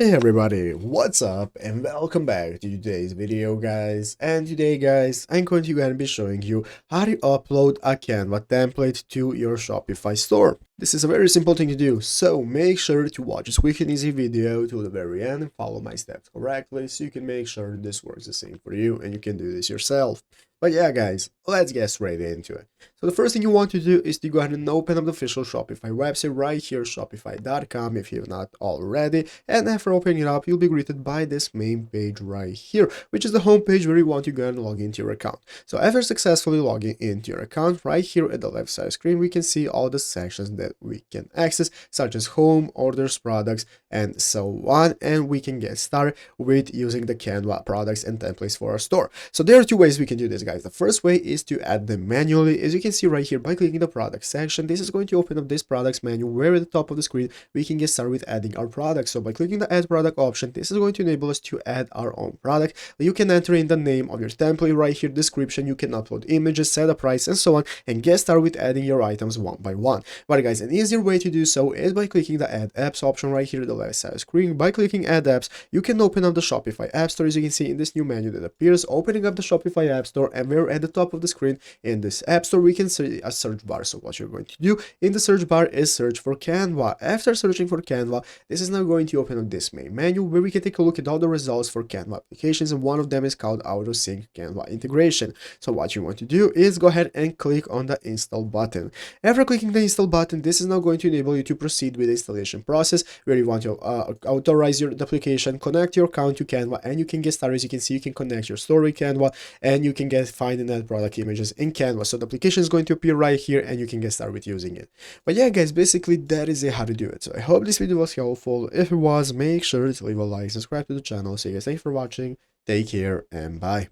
Hey everybody, what's up and welcome back to today's video guys. And today guys, I'm going to be showing you how to upload a Canva template to your Shopify store. This is a very simple thing to do, so make sure to watch this quick and easy video to the very end and follow my steps correctly so you can make sure this works the same for you and you can do this yourself. But yeah guys, let's get straight into it. So the first thing you want to do is to go ahead and open up the official Shopify website right here, shopify.com if you've not already. And after opening it up, you'll be greeted by this main page right here, which is the home page where you want to go and log into your account. So after successfully logging into your account, right here at the left side of the screen, we can see all the sections that we can access, such as home, orders, products, and so on. And we can get started with using the Canva products and templates for our store. So there are two ways we can do this, guys. The first way is to add them manually. As you can see right here, by clicking the product section, this is going to open up this products menu where at the top of the screen we can get started with adding our products. So by clicking the add product option, this is going to enable us to add our own product. You can enter in the name of your template right here, description, you can upload images, set a price, and so on, and get started with adding your items one by one. But guys, an easier way to do so is by clicking the add apps option right here at the left side of the screen. By clicking add apps, you can open up the Shopify app store, as you can see in this new menu that appears, opening up the Shopify app store, and we're at the top of the screen in this app store we can see a search bar. So what you're going to do in the search bar is search for Canva. After searching for Canva, this is now going to open up this main menu where we can take a look at all the results for Canva applications, and one of them is called auto sync Canva integration. So what you want to do is go ahead and click on the install button. After clicking the install button, this is now going to enable you to proceed with the installation process where you want to authorize your application, connect your account to Canva, and you can get started. As you can see, you can connect your store with Canva and you can find and add product images in Canva. So the application is going to appear right here and you can get started with using it. But yeah guys, basically that is how to do it. So I hope this video was helpful. If it was, make sure to leave a like, subscribe to the channel. So guys, thanks for watching, take care, and bye.